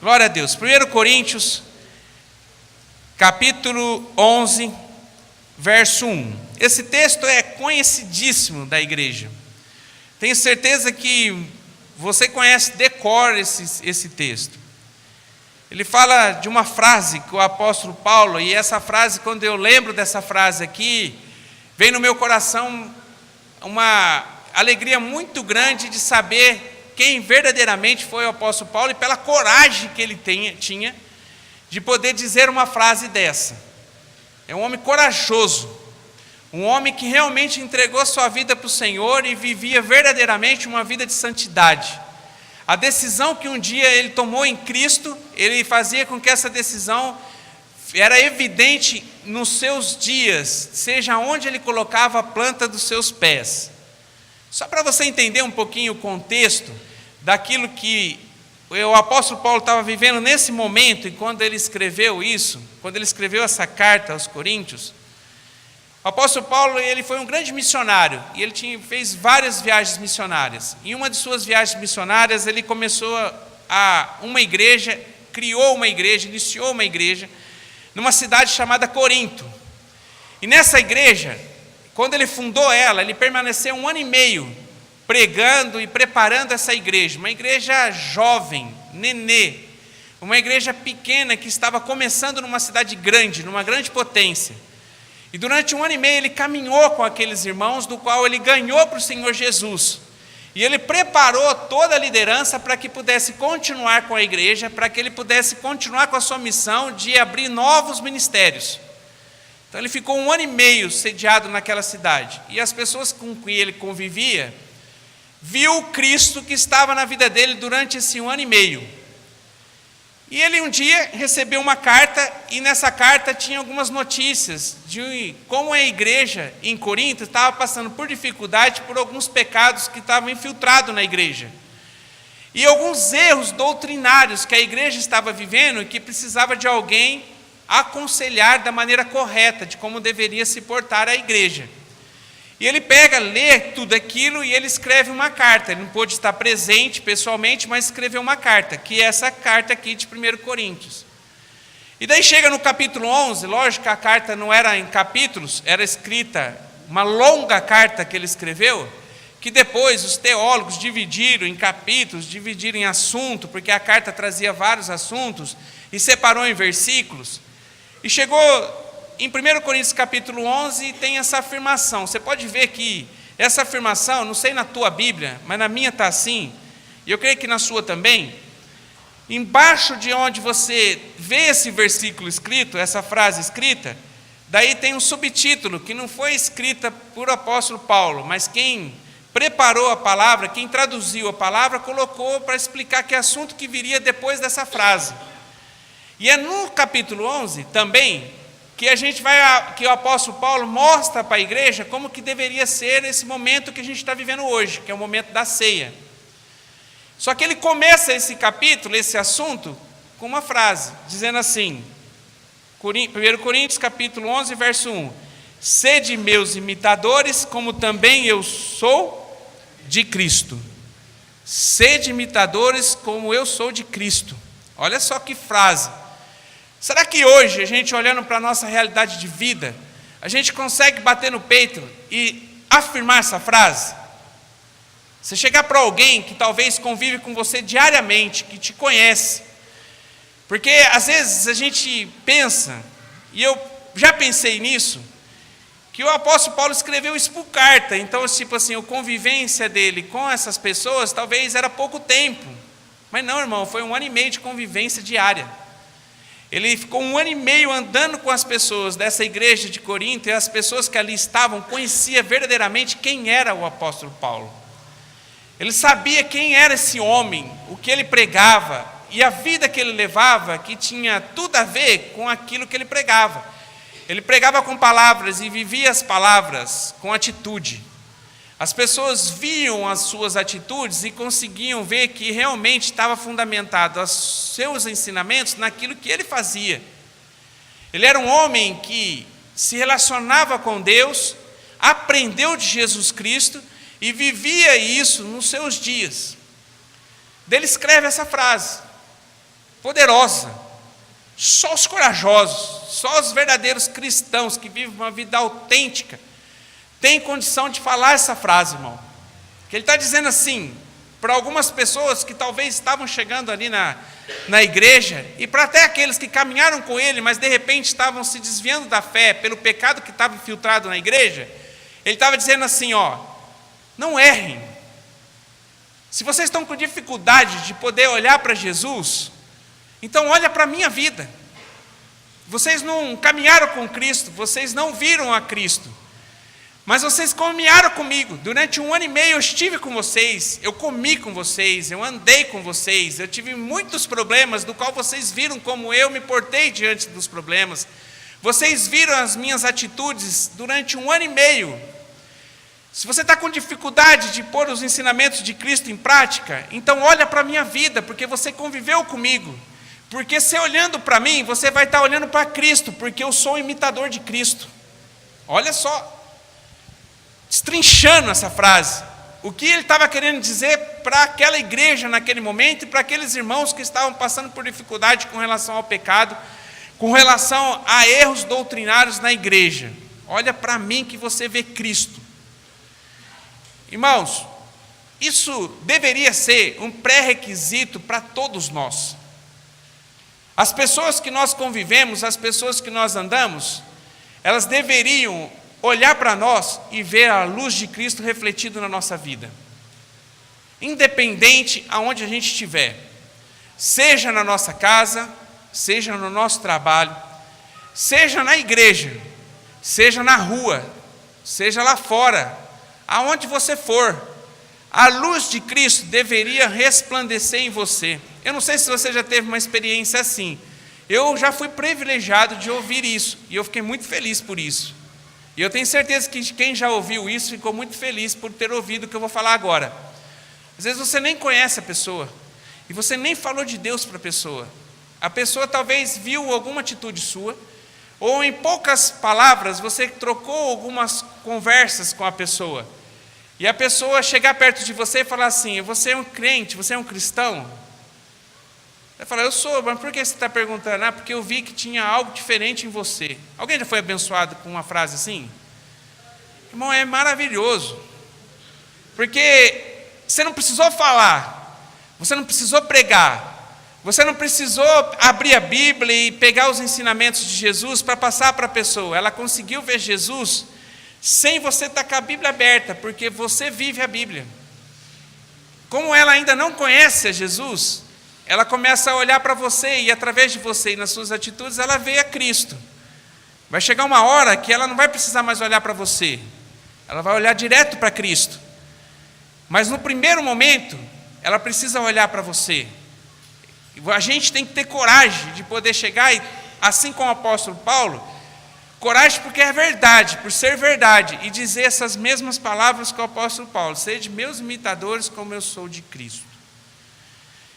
Glória a Deus. 1 Coríntios, capítulo 11, verso 1. Esse texto é conhecidíssimo da igreja. Tenho certeza que você conhece de cor esse texto. Ele fala de uma frase que o apóstolo Paulo, e essa frase, quando eu lembro dessa frase aqui, vem no meu coração uma alegria muito grande de saber quem verdadeiramente foi o apóstolo Paulo e pela coragem que ele tinha de poder dizer uma frase dessa. É um homem corajoso, um homem que realmente entregou sua vida para o Senhor e vivia verdadeiramente uma vida de santidade. A decisão que um dia ele tomou em Cristo, ele fazia com que essa decisão era evidente nos seus dias, seja onde ele colocava a planta dos seus pés. Só para você entender um pouquinho o contexto daquilo que o apóstolo Paulo estava vivendo nesse momento, e quando ele escreveu isso, quando ele escreveu essa carta aos Coríntios, o apóstolo Paulo ele foi um grande missionário, e ele fez várias viagens missionárias. Em uma de suas viagens missionárias, ele começou uma igreja, criou uma igreja, iniciou uma igreja, numa cidade chamada Corinto. E nessa igreja, quando ele fundou ela, ele permaneceu 1 ano e meio pregando e preparando essa igreja, uma igreja jovem, nenê, uma igreja pequena que estava começando numa cidade grande, numa grande potência. E durante 1 ano e meio ele caminhou com aqueles irmãos, do qual ele ganhou para o Senhor Jesus. E ele preparou toda a liderança para que pudesse continuar com a igreja, para que ele pudesse continuar com a sua missão de abrir novos ministérios. Então ele ficou 1 ano e meio sediado naquela cidade. E as pessoas com quem ele convivia, viu o Cristo que estava na vida dele durante esse 1 ano e meio. E ele um dia recebeu uma carta, e nessa carta tinha algumas notícias de como a igreja em Corinto estava passando por dificuldade, por alguns pecados que estavam infiltrados na igreja. E alguns erros doutrinários que a igreja estava vivendo e que precisava de alguém aconselhar da maneira correta, de como deveria se portar a igreja. E ele lê tudo aquilo e ele escreve uma carta. Ele não pôde estar presente pessoalmente, mas escreveu uma carta, que é essa carta aqui de 1 Coríntios. E daí chega no capítulo 11, lógico que a carta não era em capítulos, era escrita, uma longa carta que ele escreveu, que depois os teólogos dividiram em capítulos, dividiram em assunto, porque a carta trazia vários assuntos, e separou em versículos. E chegou em 1 Coríntios capítulo 11, tem essa afirmação. Você pode ver que essa afirmação, não sei na tua Bíblia, mas na minha está assim, e eu creio que na sua também. Embaixo de onde você vê esse versículo escrito, essa frase escrita, daí tem um subtítulo, que não foi escrita por apóstolo Paulo, mas quem preparou a palavra, quem traduziu a palavra, colocou para explicar que assunto que viria depois dessa frase. E é no capítulo 11 também que que o apóstolo Paulo mostra para a igreja como que deveria ser esse momento que a gente está vivendo hoje, que é o momento da ceia. Só que ele começa esse capítulo, esse assunto, com uma frase, dizendo assim, 1 Coríntios capítulo 11, verso 1, sede meus imitadores, como também eu sou de Cristo. Sede imitadores, como eu sou de Cristo. Olha só que frase. Será que hoje, a gente olhando para a nossa realidade de vida, a gente consegue bater no peito e afirmar essa frase? Você chegar para alguém que talvez convive com você diariamente, que te conhece, porque às vezes a gente pensa, e eu já pensei nisso, que o apóstolo Paulo escreveu isso por carta, então tipo assim, a convivência dele com essas pessoas talvez era pouco tempo, mas não, irmão, foi 1 ano e meio de convivência diária. Ele ficou 1 ano e meio andando com as pessoas dessa igreja de Corinto, e as pessoas que ali estavam conheciam verdadeiramente quem era o apóstolo Paulo. Ele sabia quem era esse homem, o que ele pregava, e a vida que ele levava, que tinha tudo a ver com aquilo que ele pregava. Ele pregava com palavras e vivia as palavras com atitude. As pessoas viam as suas atitudes e conseguiam ver que realmente estava fundamentado os seus ensinamentos naquilo que ele fazia. Ele era um homem que se relacionava com Deus, aprendeu de Jesus Cristo e vivia isso nos seus dias. Ele escreve essa frase. poderosa. Só os corajosos, só os verdadeiros cristãos que vivem uma vida autêntica têm condição de falar essa frase, irmão. Que ele está dizendo assim, para algumas pessoas que talvez estavam chegando ali na igreja, e para até aqueles que caminharam com ele, mas de repente estavam se desviando da fé pelo pecado que estava infiltrado na igreja, ele estava dizendo assim, não errem. Se vocês estão com dificuldade de poder olhar para Jesus, então olha para a minha vida. Vocês não caminharam com Cristo, vocês não viram a Cristo, mas vocês caminharam comigo. Durante 1 ano e meio eu estive com vocês, eu comi com vocês, eu andei com vocês, eu tive muitos problemas, do qual vocês viram como eu me portei diante dos problemas. Vocês viram as minhas atitudes durante 1 ano e meio. Se você está com dificuldade de pôr os ensinamentos de Cristo em prática, então olha para a minha vida, porque você conviveu comigo. Porque se olhando para mim, você vai estar olhando para Cristo, porque eu sou imitador de Cristo. Olha só, destrinchando essa frase. O que ele estava querendo dizer para aquela igreja naquele momento e para aqueles irmãos que estavam passando por dificuldade com relação ao pecado, com relação a erros doutrinários na igreja. Olha para mim que você vê Cristo. Irmãos, isso deveria ser um pré-requisito para todos nós. As pessoas que nós convivemos, as pessoas que nós andamos, elas deveriam olhar para nós e ver a luz de Cristo refletida na nossa vida. Independente aonde a gente estiver, seja na nossa casa, seja no nosso trabalho, seja na igreja, seja na rua, seja lá fora, aonde você for, a luz de Cristo deveria resplandecer em você. Eu não sei se você já teve uma experiência assim. Eu já fui privilegiado de ouvir isso, e eu fiquei muito feliz por isso. E eu tenho certeza que quem já ouviu isso ficou muito feliz por ter ouvido o que eu vou falar agora. Às vezes você nem conhece a pessoa, e você nem falou de Deus para a pessoa. A pessoa talvez viu alguma atitude sua, ou em poucas palavras você trocou algumas conversas com a pessoa. E a pessoa chegar perto de você e falar assim, você é um crente, você é um cristão? Vai falar, eu sou, mas por que você está perguntando? Porque eu vi que tinha algo diferente em você. Alguém já foi abençoado com uma frase assim? Irmão, é maravilhoso. Porque você não precisou falar, você não precisou pregar, você não precisou abrir a Bíblia e pegar os ensinamentos de Jesus para passar para a pessoa. Ela conseguiu ver Jesus sem você estar com a Bíblia aberta, porque você vive a Bíblia. Como ela ainda não conhece a Jesus, ela começa a olhar para você e através de você e nas suas atitudes ela vê a Cristo. Vai chegar uma hora que ela não vai precisar mais olhar para você, ela vai olhar direto para Cristo. Mas no primeiro momento, ela precisa olhar para você. A gente tem que ter coragem de poder chegar e, assim como o apóstolo Paulo, coragem porque é verdade, por ser verdade, e dizer essas mesmas palavras que o apóstolo Paulo, sede meus imitadores como eu sou de Cristo.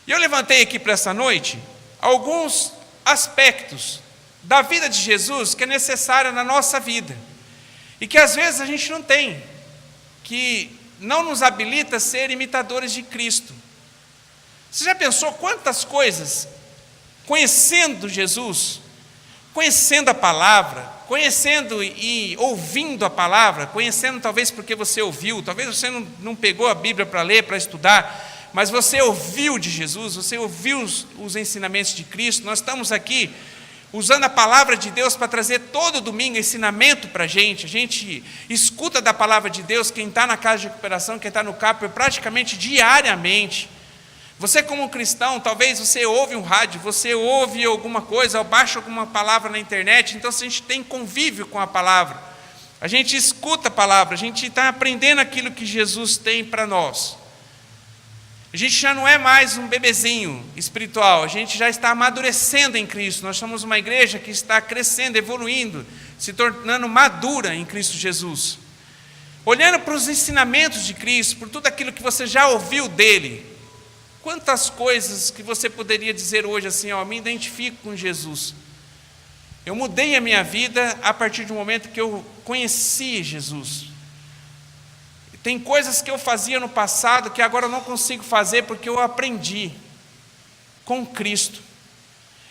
E eu levantei aqui para essa noite alguns aspectos da vida de Jesus que é necessária na nossa vida, e que às vezes a gente não tem, que não nos habilita a ser imitadores de Cristo. Você já pensou quantas coisas, conhecendo Jesus, conhecendo a palavra, conhecendo e ouvindo a palavra, conhecendo talvez porque você ouviu, talvez você não pegou a Bíblia para ler, para estudar, mas você ouviu de Jesus, você ouviu os ensinamentos de Cristo. Nós estamos aqui usando a palavra de Deus para trazer todo domingo ensinamento para a gente escuta da palavra de Deus, quem está na casa de recuperação, quem está no CAP, praticamente diariamente. Você como cristão, talvez você ouve um rádio, você ouve alguma coisa, ou baixa alguma palavra na internet, então a gente tem convívio com a palavra, a gente escuta a palavra, a gente está aprendendo aquilo que Jesus tem para nós. A gente já não é mais um bebezinho espiritual, a gente já está amadurecendo em Cristo. Nós somos uma igreja que está crescendo, evoluindo, se tornando madura em Cristo Jesus. Olhando para os ensinamentos de Cristo, por tudo aquilo que você já ouviu dele, quantas coisas que você poderia dizer hoje assim, me identifico com Jesus. Eu mudei a minha vida a partir do momento que eu conheci Jesus. Tem coisas que eu fazia no passado que agora eu não consigo fazer porque eu aprendi com Cristo.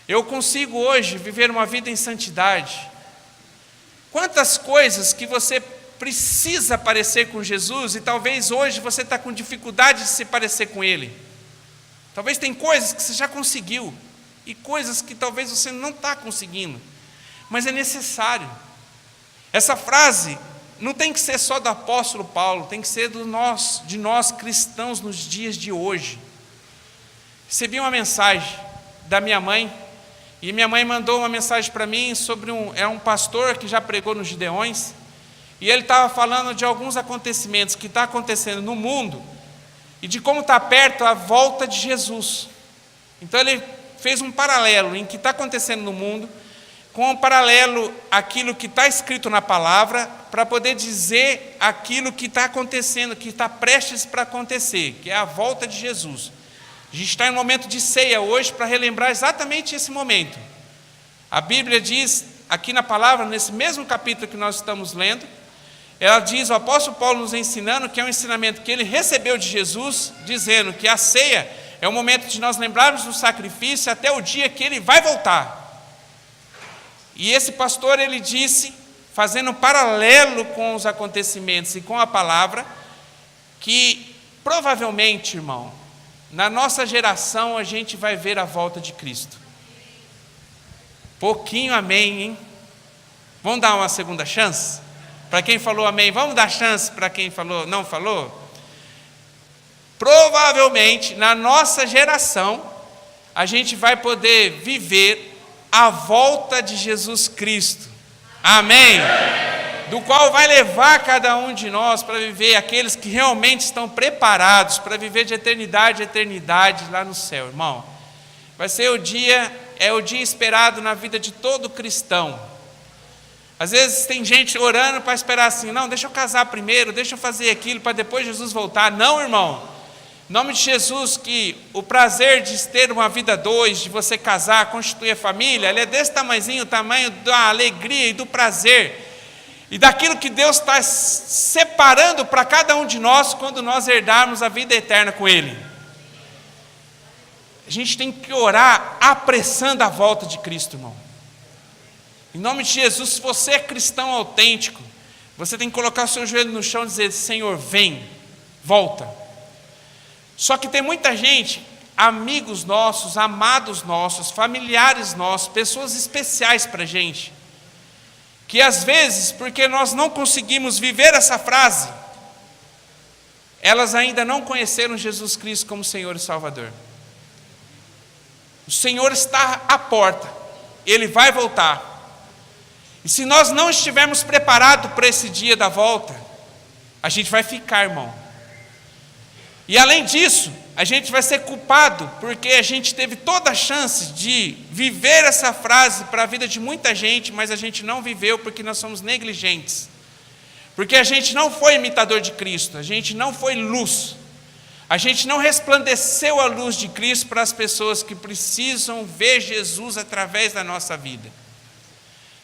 Eu consigo hoje viver uma vida em santidade. Quantas coisas que você precisa parecer com Jesus e talvez hoje você está com dificuldade de se parecer com Ele. Talvez tem coisas que você já conseguiu e coisas que talvez você não está conseguindo, mas é necessário. Essa frase não tem que ser só do apóstolo Paulo, tem que ser de nós cristãos nos dias de hoje. Recebi uma mensagem da minha mãe, e minha mãe mandou uma mensagem para mim sobre um pastor que já pregou nos Gideões, e ele estava falando de alguns acontecimentos que estão acontecendo no mundo, e de como está perto a volta de Jesus. Então ele fez um paralelo em que está acontecendo no mundo, com um paralelo àquilo que está escrito na palavra, para poder dizer aquilo que está acontecendo, que está prestes para acontecer, que é a volta de Jesus. A gente está em um momento de ceia hoje para relembrar exatamente esse momento. A Bíblia diz, aqui na palavra, nesse mesmo capítulo que nós estamos lendo, ela diz, o apóstolo Paulo nos ensinando, que é um ensinamento que ele recebeu de Jesus, dizendo que a ceia é o momento de nós lembrarmos do sacrifício até o dia que ele vai voltar. E esse pastor, ele disse, fazendo um paralelo com os acontecimentos e com a palavra, que provavelmente, irmão, na nossa geração a gente vai ver a volta de Cristo. Pouquinho amém, hein? Vamos dar uma segunda chance? Para quem falou amém, vamos dar chance para quem falou, não falou? Provavelmente, na nossa geração, a gente vai poder viver a volta de Jesus Cristo. Amém? Do qual vai levar cada um de nós para viver aqueles que realmente estão preparados para viver de eternidade a eternidade lá no céu, irmão. Vai ser o dia esperado na vida de todo cristão. Às vezes tem gente orando para esperar assim, não, deixa eu casar primeiro, deixa eu fazer aquilo para depois Jesus voltar. Não, irmão. Em nome de Jesus, que o prazer de ter uma vida a dois, de você casar, constituir a família, ele é desse tamanhozinho, o tamanho da alegria e do prazer, e daquilo que Deus está separando para cada um de nós, quando nós herdarmos a vida eterna com Ele. A gente tem que orar apressando a volta de Cristo, irmão. Em nome de Jesus, se você é cristão autêntico, você tem que colocar o seu joelho no chão e dizer, Senhor, vem, volta. Só que tem muita gente, amigos nossos, amados nossos, familiares nossos, pessoas especiais para a gente, que às vezes, porque nós não conseguimos viver essa frase, elas ainda não conheceram Jesus Cristo como Senhor e Salvador. O Senhor está à porta, Ele vai voltar. E se nós não estivermos preparados para esse dia da volta, a gente vai ficar, irmão. E além disso, a gente vai ser culpado, porque a gente teve toda a chance de viver essa frase para a vida de muita gente, mas a gente não viveu porque nós somos negligentes. Porque a gente não foi imitador de Cristo, a gente não foi luz. A gente não resplandeceu a luz de Cristo para as pessoas que precisam ver Jesus através da nossa vida.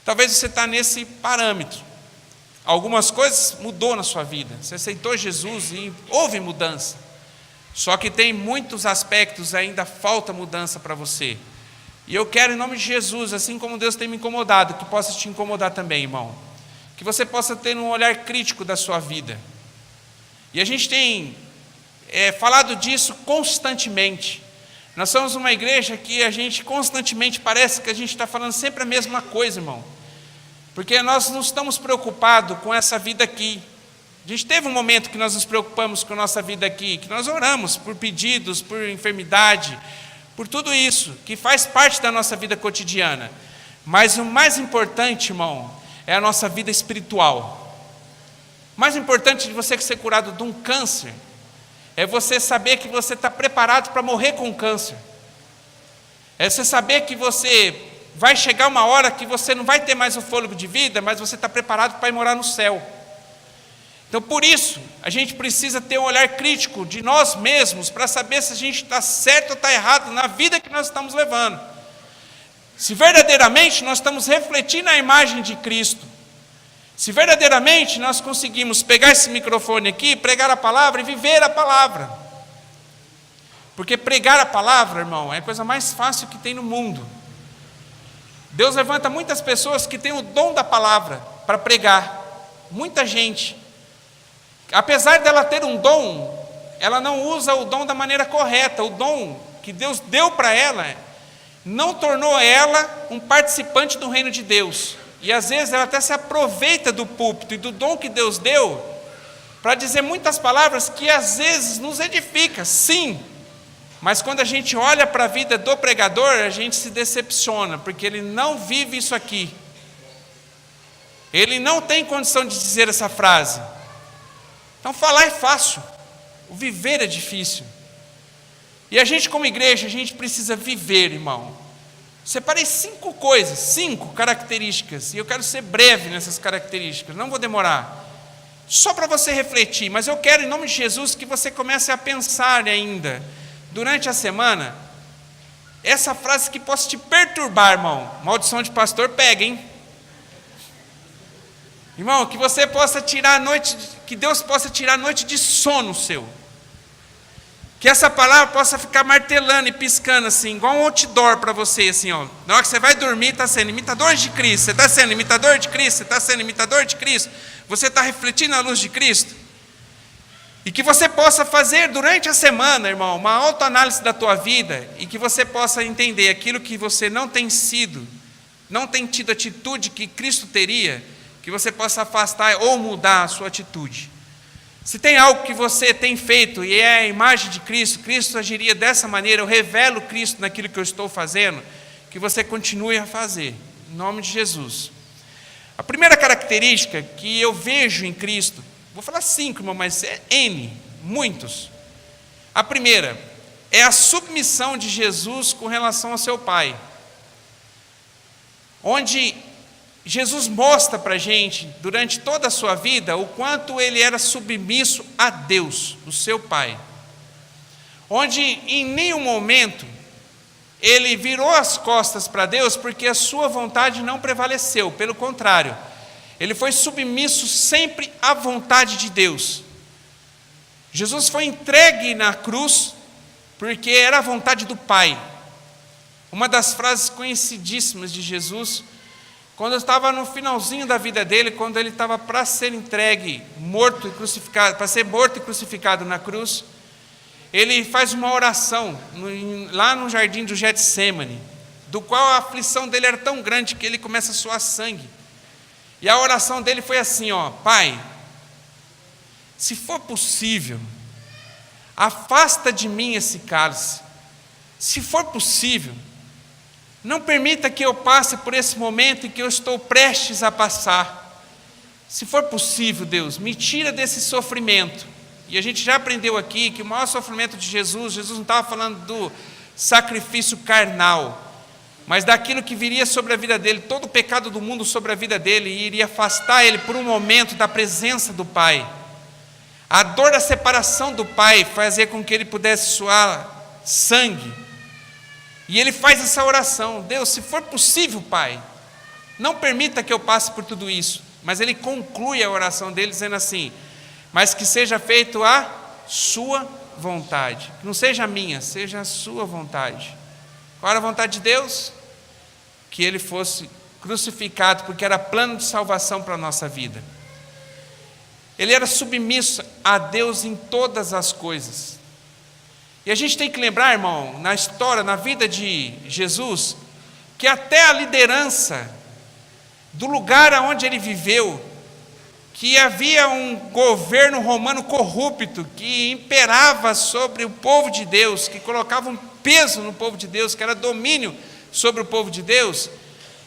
Talvez você está nesse parâmetro. Algumas coisas mudou na sua vida. Você aceitou Jesus e houve mudança. Só que tem muitos aspectos ainda falta mudança para você. E eu quero, em nome de Jesus, assim como Deus tem me incomodado, que possa te incomodar também, irmão. Que você possa ter um olhar crítico da sua vida. E a gente tem falado disso constantemente. Nós somos uma igreja que a gente constantemente parece que a gente está falando sempre a mesma coisa, irmão. Porque nós não estamos preocupados com essa vida aqui. A gente teve um momento que nós nos preocupamos com a nossa vida aqui, que nós oramos por pedidos, por enfermidade, por tudo isso, que faz parte da nossa vida cotidiana. Mas o mais importante, irmão, é a nossa vida espiritual. O mais importante de você ser curado de um câncer, é você saber que você está preparado para morrer com o câncer. É você saber que você vai chegar uma hora que você não vai ter mais o fôlego de vida, mas você está preparado para ir morar no céu. Então, por isso, a gente precisa ter um olhar crítico de nós mesmos para saber se a gente está certo ou está errado na vida que nós estamos levando. Se verdadeiramente nós estamos refletindo a imagem de Cristo, se verdadeiramente nós conseguimos pegar esse microfone aqui, pregar a palavra e viver a palavra. Porque pregar a palavra, irmão, é a coisa mais fácil que tem no mundo. Deus levanta muitas pessoas que têm o dom da palavra para pregar. Muita gente. Apesar dela ter um dom, ela não usa o dom da maneira correta. O dom que Deus deu para ela não tornou ela um participante do reino de Deus. E às vezes ela até se aproveita do púlpito e do dom que Deus deu para dizer muitas palavras que às vezes nos edifica, sim. Mas quando a gente olha para a vida do pregador, a gente se decepciona, porque ele não vive isso aqui. Ele não tem condição de dizer essa frase. Então falar é fácil, o viver é difícil. E a gente como igreja, a gente precisa viver, irmão. Separei 5 coisas, 5 características, e eu quero ser breve nessas características, não vou demorar. Só para você refletir, mas eu quero em nome de Jesus que você comece a pensar ainda, durante a semana, essa frase que possa te perturbar, irmão. Maldição de pastor pega, hein? Irmão, que você possa tirar a noite, que Deus possa tirar a noite de sono seu. Que essa palavra possa ficar martelando e piscando assim, igual um outdoor para você, assim, ó. Na hora que você vai dormir, está sendo imitador de Cristo. Você está sendo imitador de Cristo? Você está sendo imitador de Cristo? Você está refletindo a luz de Cristo? E que você possa fazer durante a semana, irmão, uma autoanálise da tua vida e que você possa entender aquilo que você não tem sido, não tem tido a atitude que Cristo teria, que você possa afastar ou mudar a sua atitude. Se tem algo que você tem feito e é a imagem de Cristo, Cristo agiria dessa maneira, eu revelo Cristo naquilo que eu estou fazendo, que você continue a fazer, em nome de Jesus. A primeira característica que eu vejo em Cristo, vou falar 5, irmão, mas é N, muitos. A primeira é a submissão de Jesus com relação ao seu Pai. Onde Jesus mostra para a gente, durante toda a sua vida, o quanto ele era submisso a Deus, o seu Pai. Onde em nenhum momento ele virou as costas para Deus porque a sua vontade não prevaleceu, pelo contrário. Ele foi submisso sempre à vontade de Deus. Jesus foi entregue na cruz porque era a vontade do Pai. Uma das frases conhecidíssimas de Jesus, quando estava no finalzinho da vida dele, quando ele estava para ser entregue, morto e crucificado, para ser morto e crucificado na cruz, ele faz uma oração lá no jardim do Getsemane, do qual a aflição dele era tão grande que ele começa a suar sangue. E a oração dele foi assim, ó: Pai, se for possível, afasta de mim esse cálice. Se for possível, não permita que eu passe por esse momento em que eu estou prestes a passar. Se for possível, Deus, me tira desse sofrimento. E a gente já aprendeu aqui que o maior sofrimento de Jesus não estava falando do sacrifício carnal, mas daquilo que viria sobre a vida dele, todo o pecado do mundo sobre a vida dele, e iria afastar ele por um momento da presença do Pai. A dor da separação do Pai fazia com que ele pudesse suar sangue. E ele faz essa oração: Deus, se for possível, Pai, não permita que eu passe por tudo isso. Mas ele conclui a oração dele dizendo assim: mas que seja feito a sua vontade, que não seja a minha, seja a sua vontade. Qual era a vontade de Deus? Que ele fosse crucificado, porque era plano de salvação para a nossa vida. Ele era submisso a Deus em todas as coisas. E a gente tem que lembrar, irmão, na história, na vida de Jesus, que até a liderança do lugar onde ele viveu, que havia um governo romano corrupto que imperava sobre o povo de Deus, que colocava um peso no povo de Deus, que era domínio sobre o povo de Deus,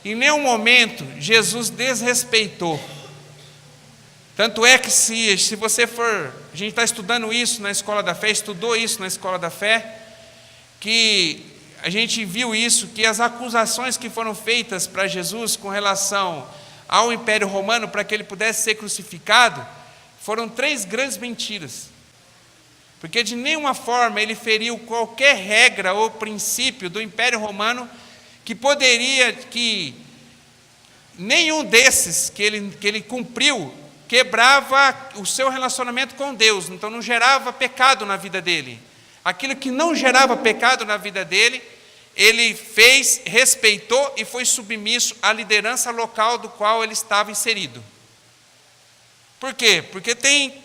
em nenhum momento Jesus desrespeitou. Tanto é que se você for, a gente está estudando isso na Escola da Fé, estudou isso na Escola da Fé, que a gente viu isso, que as acusações que foram feitas para Jesus com relação ao Império Romano, para que ele pudesse ser crucificado, foram 3 grandes mentiras. Porque de nenhuma forma ele feriu qualquer regra ou princípio do Império Romano que nenhum desses que ele cumpriu quebrava o seu relacionamento com Deus, então não gerava pecado na vida dele. Aquilo que não gerava pecado na vida dele, ele fez, respeitou e foi submisso à liderança local do qual ele estava inserido. Por quê? Porque tem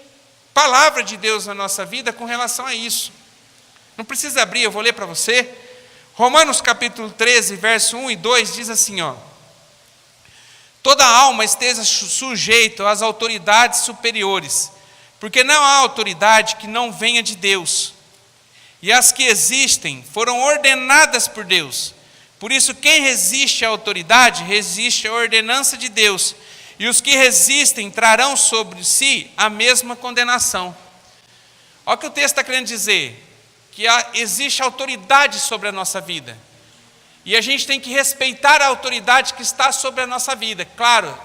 palavra de Deus na nossa vida com relação a isso. Não precisa abrir, eu vou ler para você. Romanos capítulo 13, verso 1 e 2 diz assim, ó: toda alma esteja sujeita às autoridades superiores, porque não há autoridade que não venha de Deus, e as que existem foram ordenadas por Deus. Por isso, quem resiste à autoridade, resiste à ordenança de Deus, e os que resistem trarão sobre si a mesma condenação. Olha o que o texto está querendo dizer, que existe autoridade sobre a nossa vida, e a gente tem que respeitar a autoridade que está sobre a nossa vida. Claro,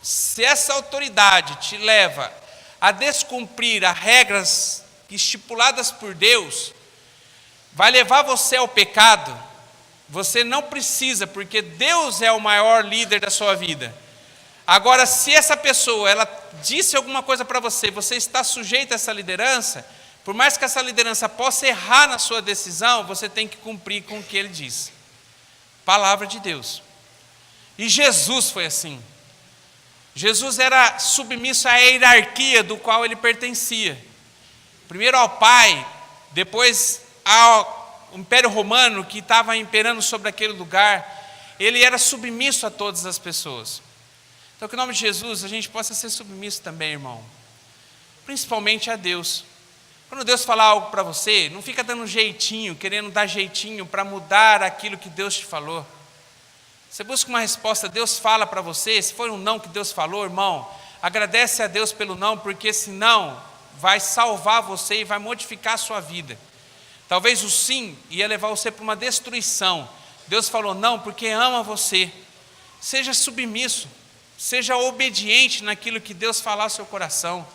se essa autoridade te leva a descumprir as regras estipuladas por Deus, vai levar você ao pecado, você não precisa, porque Deus é o maior líder da sua vida. Agora, se essa pessoa, ela disse alguma coisa para você, você está sujeito a essa liderança, por mais que essa liderança possa errar na sua decisão, você tem que cumprir com o que ele disse. Palavra de Deus. E Jesus foi assim. Jesus era submisso à hierarquia do qual ele pertencia. Primeiro ao Pai, depois ao Império Romano que estava imperando sobre aquele lugar. Ele era submisso a todas as pessoas. Então, que em nome de Jesus a gente possa ser submisso também, irmão. Principalmente a Deus. Quando Deus falar algo para você, não fica dando jeitinho, querendo dar jeitinho para mudar aquilo que Deus te falou. Você busca uma resposta, Deus fala para você, se for um não que Deus falou, irmão, agradece a Deus pelo não, porque senão vai salvar você e vai modificar a sua vida. Talvez o sim ia levar você para uma destruição. Deus falou não porque ama você. Seja submisso, seja obediente naquilo que Deus falar ao seu coração.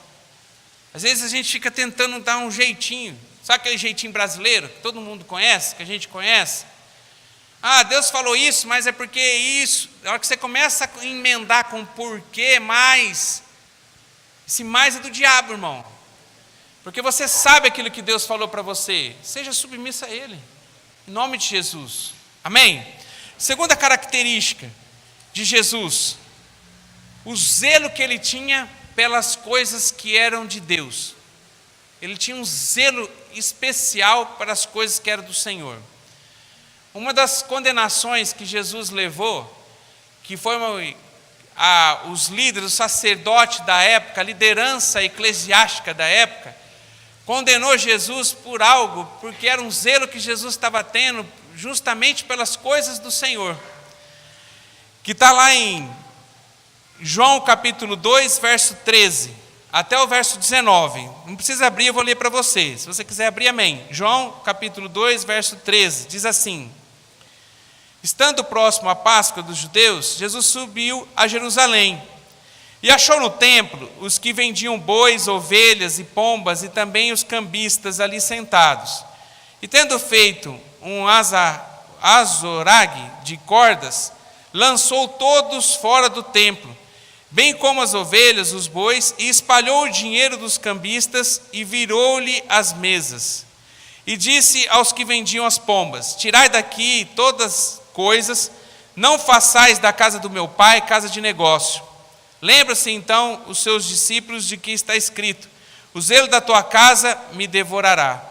Às vezes a gente fica tentando dar um jeitinho, sabe aquele jeitinho brasileiro, que todo mundo conhece, que a gente conhece? Ah, Deus falou isso, mas é porque isso. Na hora que você começa a emendar com porquê mais, esse mais é do diabo, irmão. Porque você sabe aquilo que Deus falou para você, seja submisso a Ele, em nome de Jesus, amém? Segunda característica de Jesus, o zelo que Ele tinha pelas coisas que eram de Deus. Ele tinha um zelo especial para as coisas que eram do Senhor. Uma das condenações que Jesus levou, que foi os líderes, o sacerdote da época, a liderança eclesiástica da época, condenou Jesus por algo, porque era um zelo que Jesus estava tendo justamente pelas coisas do Senhor. Que está lá em João capítulo 2, verso 13, até o verso 19. Não precisa abrir, eu vou ler para você. Se você quiser abrir, amém. João capítulo 2, verso 13, diz assim: estando próximo à Páscoa dos judeus, Jesus subiu a Jerusalém e achou no templo os que vendiam bois, ovelhas e pombas e também os cambistas ali sentados. E tendo feito um azorague de cordas, lançou todos fora do templo, bem como as ovelhas, os bois, e espalhou o dinheiro dos cambistas e virou-lhe as mesas. E disse aos que vendiam as pombas: tirai daqui todas coisas, não façais da casa do meu pai casa de negócio. Lembra-se então os seus discípulos de que está escrito: o zelo da tua casa me devorará.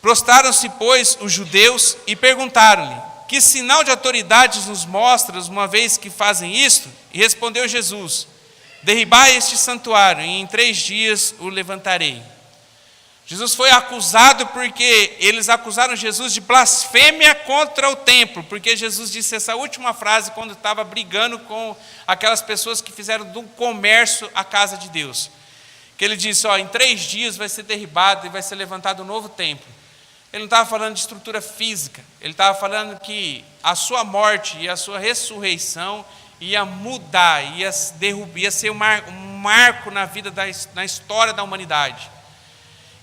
Prostaram-se, pois, os judeus e perguntaram-lhe: que sinal de autoridade nos mostras, uma vez que fazem isto? E respondeu Jesus: derribai este santuário, e em 3 dias o levantarei. Jesus foi acusado porque eles acusaram Jesus de blasfêmia contra o templo, porque Jesus disse essa última frase quando estava brigando com aquelas pessoas que fizeram do comércio a casa de Deus. Que ele disse, em 3 dias vai ser derribado e vai ser levantado um novo templo. Ele não estava falando de estrutura física, ele estava falando que a sua morte e a sua ressurreição ia mudar, ia ser um marco na vida, na história da humanidade.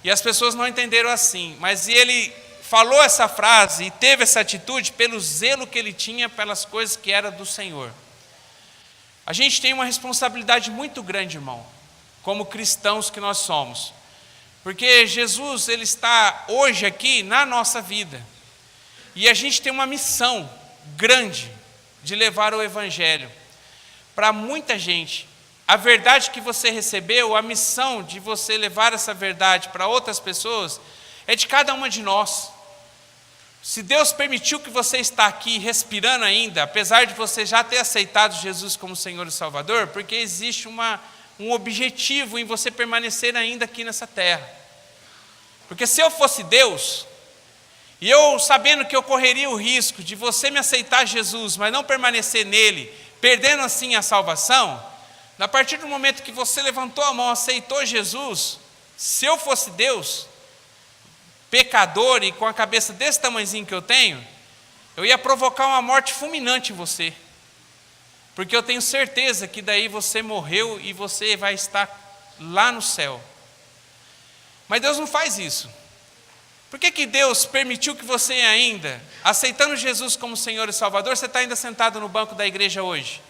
E as pessoas não entenderam assim, mas ele falou essa frase e teve essa atitude pelo zelo que ele tinha pelas coisas que eram do Senhor. A gente tem uma responsabilidade muito grande, irmão, como cristãos que nós somos. Porque Jesus, ele está hoje aqui na nossa vida. E a gente tem uma missão grande de levar o Evangelho para muita gente. A verdade que você recebeu, a missão de você levar essa verdade para outras pessoas, é de cada uma de nós. Se Deus permitiu que você está aqui respirando ainda, apesar de você já ter aceitado Jesus como Senhor e Salvador, porque existe um objetivo em você permanecer ainda aqui nessa terra. Porque se eu fosse Deus, e eu sabendo que eu correria o risco de você me aceitar Jesus, mas não permanecer nele, perdendo assim a salvação, a partir do momento que você levantou a mão, aceitou Jesus, se eu fosse Deus, pecador e com a cabeça desse tamanhozinho que eu tenho, eu ia provocar uma morte fulminante em você. Porque eu tenho certeza que daí você morreu e você vai estar lá no céu. Mas Deus não faz isso. Por que Deus permitiu que você ainda, aceitando Jesus como Senhor e Salvador, você está ainda sentado no banco da igreja hoje?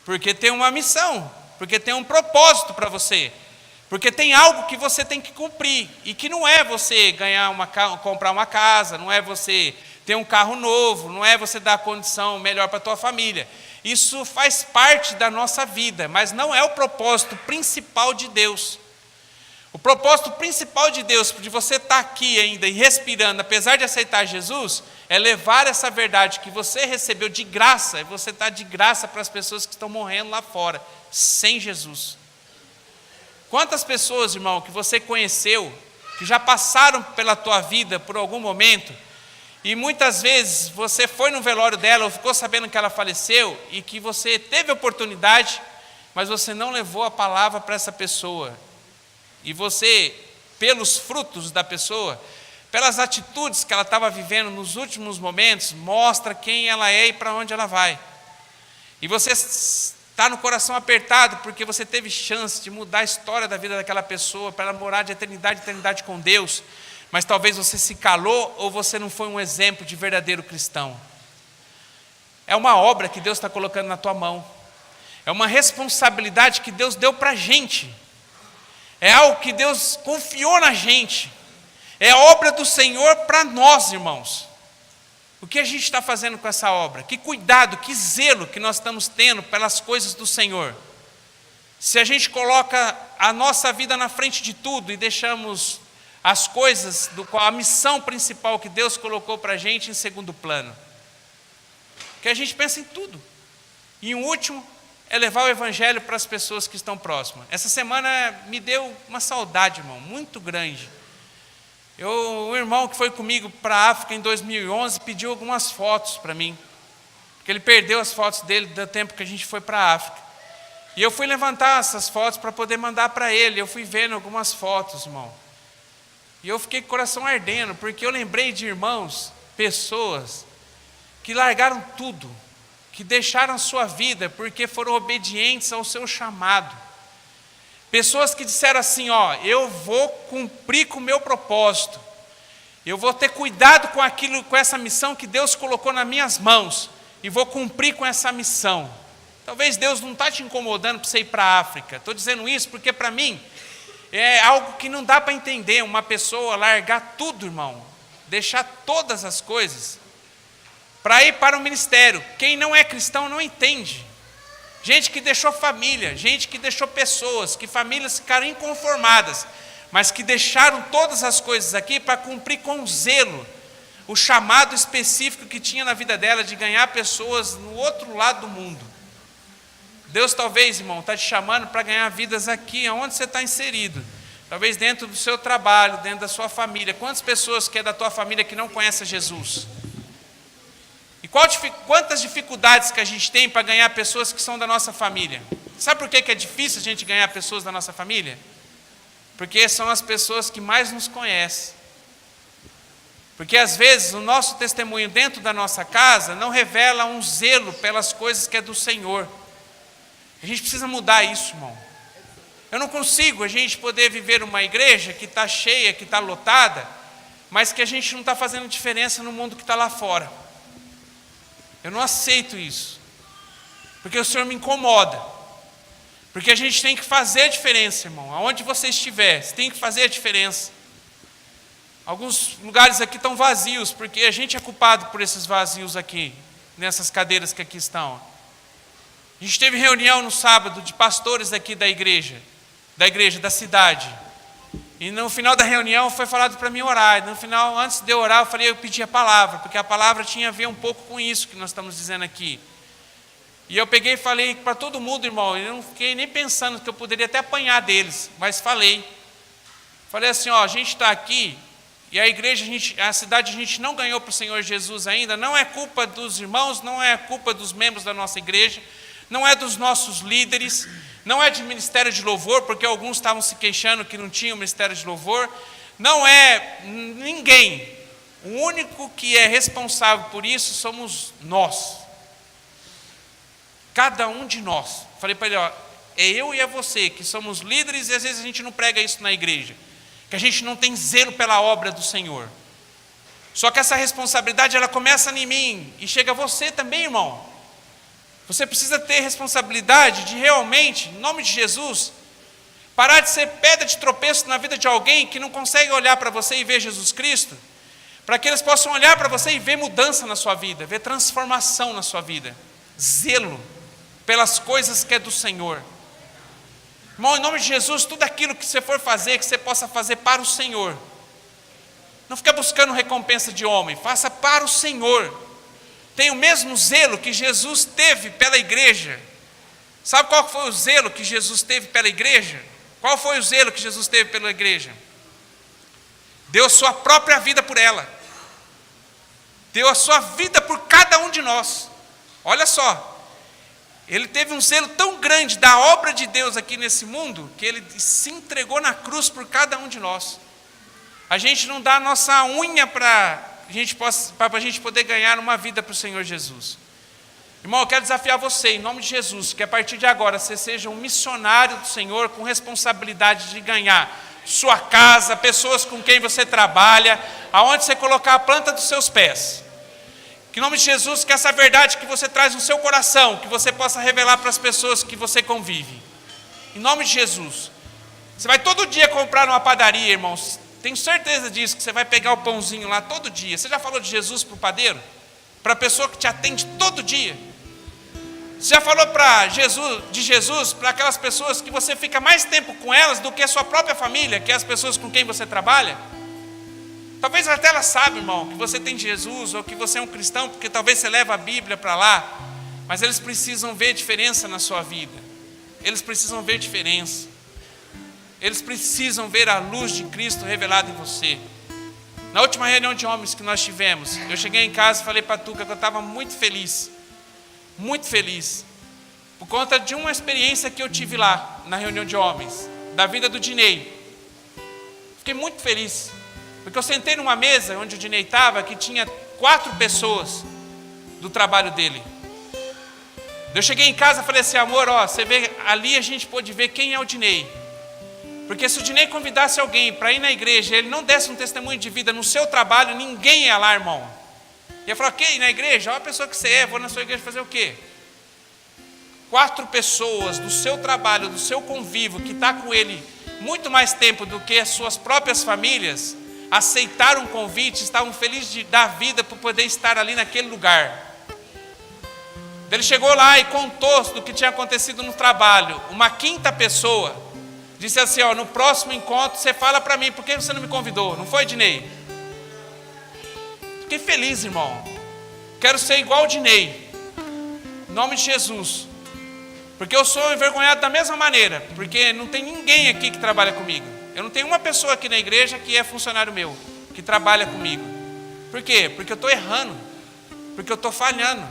Porque tem uma missão, porque tem um propósito para você. Porque tem algo que você tem que cumprir, e que não é você comprar uma casa, não é você ter um carro novo, não é você dar condição melhor para a tua família. Isso faz parte da nossa vida, mas não é o propósito principal de Deus. O propósito principal de Deus, de você estar aqui ainda e respirando, apesar de aceitar Jesus, é levar essa verdade que você recebeu de graça, e você está de graça para as pessoas que estão morrendo lá fora, sem Jesus. Quantas pessoas, irmão, que você conheceu, que já passaram pela tua vida por algum momento, e muitas vezes você foi no velório dela, ou ficou sabendo que ela faleceu, e que você teve oportunidade, mas você não levou a palavra para essa pessoa. E você, pelos frutos da pessoa, pelas atitudes que ela estava vivendo nos últimos momentos, mostra quem ela é e para onde ela vai. E você está no coração apertado porque você teve chance de mudar a história da vida daquela pessoa para ela morar de eternidade em eternidade com Deus, mas talvez você se calou ou você não foi um exemplo de verdadeiro cristão. É uma obra que Deus está colocando na tua mão. É uma responsabilidade que Deus deu para a gente. É algo que Deus confiou na gente. É a obra do Senhor para nós, irmãos. O que a gente está fazendo com essa obra? Que cuidado, que zelo que nós estamos tendo pelas coisas do Senhor. Se a gente coloca a nossa vida na frente de tudo e deixamos as coisas, a missão principal que Deus colocou para a gente em segundo plano. Que a gente pensa em tudo. E o último é levar o Evangelho para as pessoas que estão próximas. Essa semana me deu uma saudade, irmão, muito grande. Um irmão que foi comigo para a África em 2011 pediu algumas fotos para mim, porque ele perdeu as fotos dele do tempo que a gente foi para a África. E eu fui levantar essas fotos para poder mandar para ele. Eu fui vendo algumas fotos, irmão. E eu fiquei com o coração ardendo, porque eu lembrei de irmãos, pessoas que largaram tudo, que deixaram sua vida porque foram obedientes ao seu chamado. Pessoas que disseram assim, eu vou cumprir com o meu propósito. Eu vou ter cuidado com essa missão que Deus colocou nas minhas mãos. E vou cumprir com essa missão. Talvez Deus não está te incomodando para você ir para a África. Estou dizendo isso porque para mim é algo que não dá para entender. Uma pessoa largar tudo, irmão. Deixar todas as coisas para ir para o ministério. Quem não é cristão não entende. Gente que deixou família, gente que deixou pessoas, que famílias ficaram inconformadas, mas que deixaram todas as coisas aqui para cumprir com zelo o chamado específico que tinha na vida dela de ganhar pessoas no outro lado do mundo. Deus talvez, irmão, está te chamando para ganhar vidas aqui, onde você está inserido. Talvez dentro do seu trabalho, dentro da sua família. Quantas pessoas que é da tua família que não conhecem Jesus? E quantas dificuldades que a gente tem para ganhar pessoas que são da nossa família? Sabe por que é difícil a gente ganhar pessoas da nossa família? Porque são as pessoas que mais nos conhecem. Porque às vezes o nosso testemunho dentro da nossa casa não revela um zelo pelas coisas que é do Senhor. A gente precisa mudar isso, irmão. Eu não consigo a gente poder viver uma igreja que está cheia, que está lotada, mas que a gente não está fazendo diferença no mundo que está lá fora. Eu não aceito isso, porque o Senhor me incomoda, porque a gente tem que fazer a diferença, irmão, aonde você estiver, você tem que fazer a diferença. Alguns lugares aqui estão vazios, porque a gente é culpado por esses vazios aqui, nessas cadeiras que aqui estão. A gente teve reunião no sábado de pastores aqui da igreja, da cidade. E no final da reunião foi falado para mim orar. No final, antes de eu orar, eu pedi a palavra, porque a palavra tinha a ver um pouco com isso que nós estamos dizendo aqui. E eu peguei e falei para todo mundo, irmão, eu não fiquei nem pensando que eu poderia até apanhar deles, mas falei. Falei assim, a gente está aqui, e a igreja, a cidade a gente não ganhou para o Senhor Jesus ainda, não é culpa dos irmãos, não é culpa dos membros da nossa igreja, não é dos nossos líderes, não é de ministério de louvor, porque alguns estavam se queixando que não tinha ministério de louvor, não é ninguém. O único que é responsável por isso somos nós. Cada um de nós. Falei para ele, é eu e é você, que somos líderes, e às vezes a gente não prega isso na igreja, que a gente não tem zelo pela obra do Senhor. Só que essa responsabilidade, ela começa em mim, e chega a você também, irmão. Você precisa ter responsabilidade de realmente, em nome de Jesus, parar de ser pedra de tropeço na vida de alguém que não consegue olhar para você e ver Jesus Cristo, para que eles possam olhar para você e ver mudança na sua vida, ver transformação na sua vida, zelo pelas coisas que é do Senhor. Irmão, em nome de Jesus, tudo aquilo que você for fazer, que você possa fazer para o Senhor. Não fica buscando recompensa de homem, faça para o Senhor. Tem o mesmo zelo que Jesus teve pela igreja. Sabe qual foi o zelo que Jesus teve pela igreja? Qual foi o zelo que Jesus teve pela igreja? Deu sua própria vida por ela. Deu a sua vida por cada um de nós. Olha só. Ele teve um zelo tão grande da obra de Deus aqui nesse mundo, que ele se entregou na cruz por cada um de nós. A gente não dá a nossa unha para a gente poder ganhar uma vida para o Senhor Jesus. Irmão, eu quero desafiar você, em nome de Jesus, que a partir de agora você seja um missionário do Senhor com responsabilidade de ganhar sua casa, pessoas com quem você trabalha, aonde você colocar a planta dos seus pés. Que em nome de Jesus, que essa verdade que você traz no seu coração, que você possa revelar para as pessoas que você convive. Em nome de Jesus. Você vai todo dia comprar numa padaria, irmãos. Tenho certeza disso, que você vai pegar o pãozinho lá todo dia. Você já falou de Jesus para o padeiro? Para a pessoa que te atende todo dia? Você já falou de Jesus para aquelas pessoas que você fica mais tempo com elas do que a sua própria família, que é as pessoas com quem você trabalha? Talvez até elas saibam, irmão, que você tem Jesus, ou que você é um cristão, porque talvez você leva a Bíblia para lá, mas eles precisam ver diferença na sua vida. Eles precisam ver diferença. Eles precisam ver a luz de Cristo revelada em você. Na última reunião de homens que nós tivemos, eu cheguei em casa e falei para a Tuca que eu estava muito feliz, por conta de uma experiência que eu tive lá, na reunião de homens, da vida do Dinei. Fiquei muito feliz, porque eu sentei numa mesa onde o Dinei estava, que tinha 4 pessoas do trabalho dele. Eu cheguei em casa e falei assim, amor, você vê, ali a gente pôde ver quem é o Dinei. Porque se o Dinei convidasse alguém para ir na igreja, ele não desse um testemunho de vida no seu trabalho, ninguém ia lá, irmão. Ia falar, ok, na igreja, olha a pessoa que você é, vou na sua igreja fazer o quê? 4 pessoas do seu trabalho, do seu convívio, que está com ele muito mais tempo do que as suas próprias famílias, aceitaram o convite, estavam felizes de dar vida para poder estar ali naquele lugar. Ele chegou lá e contou do que tinha acontecido no trabalho. Uma 5ª pessoa disse assim, no próximo encontro você fala para mim, por que você não me convidou? Não foi, Dinei? Fiquei feliz, irmão. Quero ser igual o Dinei. Em nome de Jesus. Porque eu sou envergonhado da mesma maneira. Porque não tem ninguém aqui que trabalha comigo. Eu não tenho uma pessoa aqui na igreja que é funcionário meu, que trabalha comigo. Por quê? Porque eu estou errando. Porque eu estou falhando.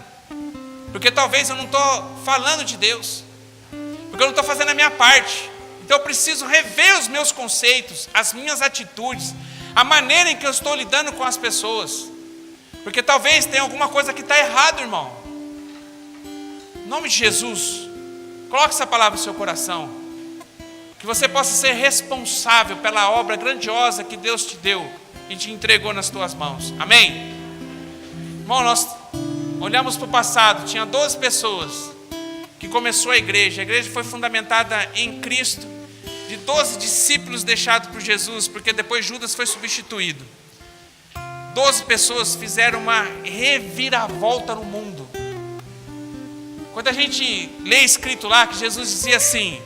Porque talvez eu não estou falando de Deus. Porque eu não estou fazendo a minha parte. Então eu preciso rever os meus conceitos, as minhas atitudes, a maneira em que eu estou lidando com as pessoas. Porque talvez tenha alguma coisa que está errado, irmão. Em nome de Jesus, coloque essa palavra no seu coração. Que você possa ser responsável pela obra grandiosa que Deus te deu e te entregou nas tuas mãos. Amém? Irmão, nós olhamos para o passado, tinha 12 pessoas que começou a igreja foi fundamentada em Cristo, de 12 discípulos deixados por Jesus, porque depois Judas foi substituído. 12 pessoas fizeram uma reviravolta no mundo. Quando a gente lê escrito lá que Jesus dizia assim,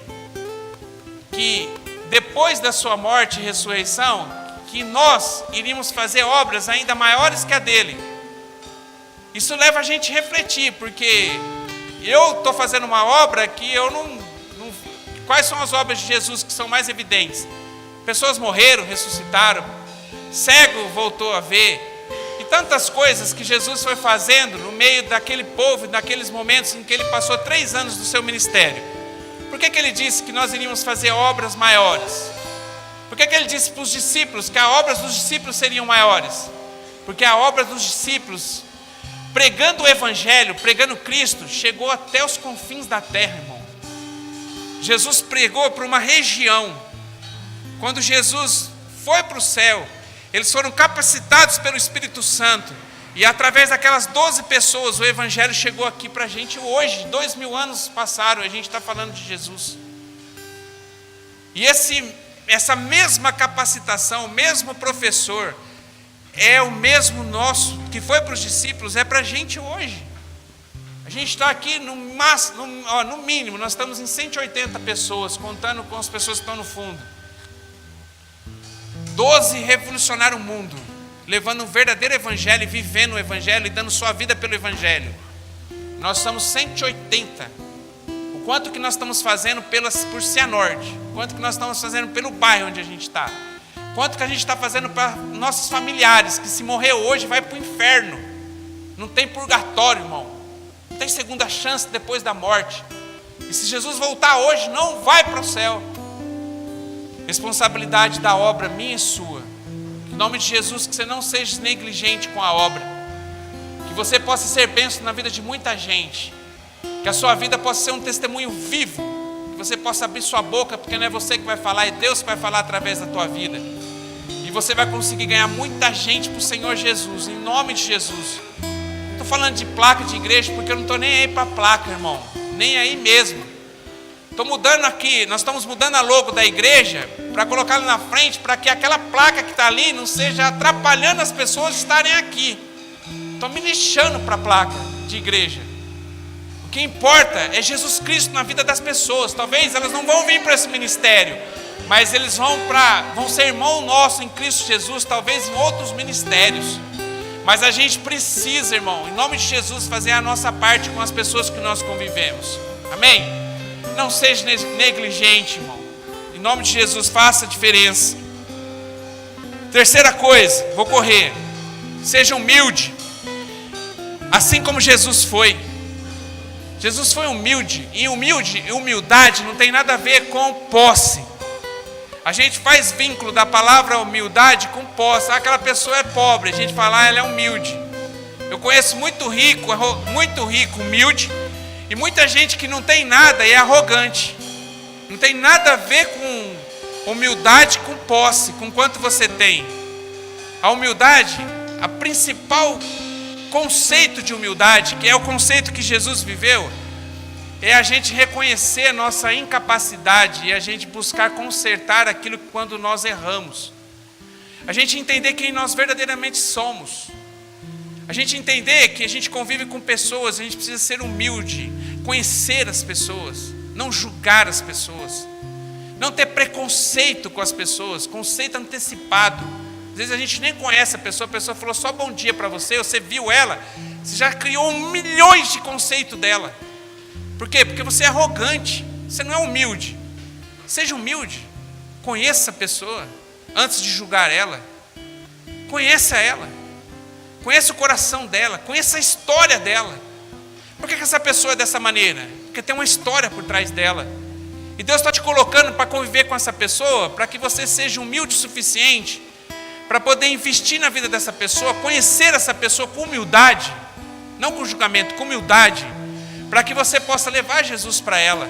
que depois da sua morte e ressurreição, que nós iríamos fazer obras ainda maiores que a dele. Isso leva a gente a refletir, porque eu estou fazendo uma obra que eu não... Quais são as obras de Jesus que são mais evidentes? Pessoas morreram, ressuscitaram, cego voltou a ver, e tantas coisas que Jesus foi fazendo no meio daquele povo, naqueles momentos em que ele passou 3 anos do seu ministério. Por que ele disse que nós iríamos fazer obras maiores? Por que ele disse para os discípulos que as obras dos discípulos seriam maiores? Porque a obra dos discípulos, pregando o Evangelho, pregando Cristo, chegou até os confins da terra, irmão. Jesus pregou para uma região. Quando Jesus foi para o céu, eles foram capacitados pelo Espírito Santo. E através daquelas 12 pessoas, o Evangelho chegou aqui para a gente hoje. 2000 anos passaram e a gente está falando de Jesus. E essa mesma capacitação, o mesmo professor, é o mesmo nosso, que foi para os discípulos, é para a gente hoje. A gente está aqui no mínimo, nós estamos em 180 pessoas, contando com as pessoas que estão no fundo. 12 revolucionaram o mundo, levando um verdadeiro evangelho, e vivendo o evangelho e dando sua vida pelo evangelho. Nós somos 180. O quanto que nós estamos fazendo por Cianorte, o quanto que nós estamos fazendo pelo bairro onde a gente está, quanto que a gente está fazendo para nossos familiares, que se morrer hoje vai para o inferno. Não tem purgatório, irmão. Não tem segunda chance depois da morte. E se Jesus voltar hoje, não vai para o céu. Responsabilidade da obra minha e sua. Em nome de Jesus, que você não seja negligente com a obra. Que você possa ser bênção na vida de muita gente. Que a sua vida possa ser um testemunho vivo. Que você possa abrir sua boca, porque não é você que vai falar, é Deus que vai falar através da tua vida. E você vai conseguir ganhar muita gente para o Senhor Jesus. Em nome de Jesus. Estou falando de placa de igreja, porque eu não estou nem aí para placa, irmão. Nem aí mesmo. Estou mudando aqui, nós estamos mudando a logo da igreja para colocar ali na frente, para que aquela placa que está ali não seja atrapalhando as pessoas de estarem aqui. Estou me lixando para a placa de igreja. O que importa é Jesus Cristo na vida das pessoas. Talvez elas não vão vir para esse ministério, mas eles vão ser irmão nosso em Cristo Jesus, talvez em outros ministérios. Mas a gente precisa, irmão, em nome de Jesus, fazer a nossa parte com as pessoas que nós convivemos. Amém? Não seja negligente, irmão. Em nome de Jesus, faça a diferença. Terceira coisa, vou correr. Seja humilde. Assim como Jesus foi. Jesus foi humilde. E humildade não tem nada a ver com posse. A gente faz vínculo da palavra humildade com posse. Aquela pessoa é pobre, a gente fala, ela é humilde. Eu conheço muito rico, humilde, e muita gente que não tem nada e é arrogante. Não tem nada a ver com humildade, com posse, com quanto você tem. A humildade, a principal conceito de humildade, que é o conceito que Jesus viveu, é a gente reconhecer a nossa incapacidade e a gente buscar consertar aquilo quando nós erramos. A gente entender quem nós verdadeiramente somos. A gente entender que a gente convive com pessoas, a gente precisa ser humilde, conhecer as pessoas, não julgar as pessoas, não ter preconceito com as pessoas, conceito antecipado. Às vezes a gente nem conhece a pessoa falou só bom dia para você viu ela, você já criou milhões de conceitos dela. Por quê? Porque você é arrogante, você não é humilde. Seja humilde, conheça a pessoa antes de julgar ela. Conheça ela, conheça o coração dela, conheça a história dela. Por que essa pessoa é dessa maneira? Porque tem uma história por trás dela. E Deus está te colocando para conviver com essa pessoa, para que você seja humilde o suficiente, para poder investir na vida dessa pessoa, conhecer essa pessoa com humildade, não com julgamento, com humildade, para que você possa levar Jesus para ela.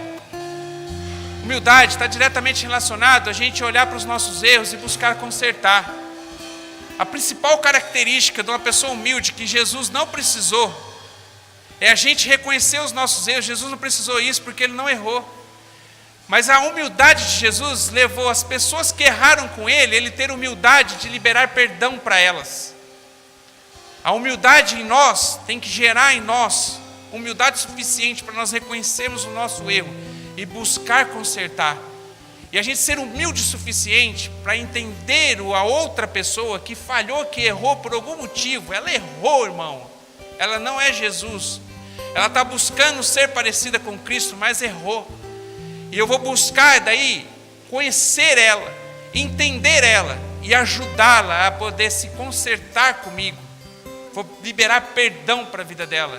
Humildade está diretamente relacionado a gente olhar para os nossos erros e buscar consertar. A principal característica de uma pessoa humilde que Jesus não precisou é a gente reconhecer os nossos erros. Jesus não precisou isso porque ele não errou. Mas a humildade de Jesus levou as pessoas que erraram com ele ter humildade de liberar perdão para elas. A humildade em nós tem que gerar em nós humildade suficiente para nós reconhecermos o nosso erro e buscar consertar. E a gente ser humilde o suficiente para entender a outra pessoa que falhou, que errou por algum motivo. Ela errou, irmão. Ela não é Jesus. Ela está buscando ser parecida com Cristo, mas errou. E eu vou buscar daí conhecer ela, entender ela e ajudá-la a poder se consertar comigo. Vou liberar perdão para a vida dela.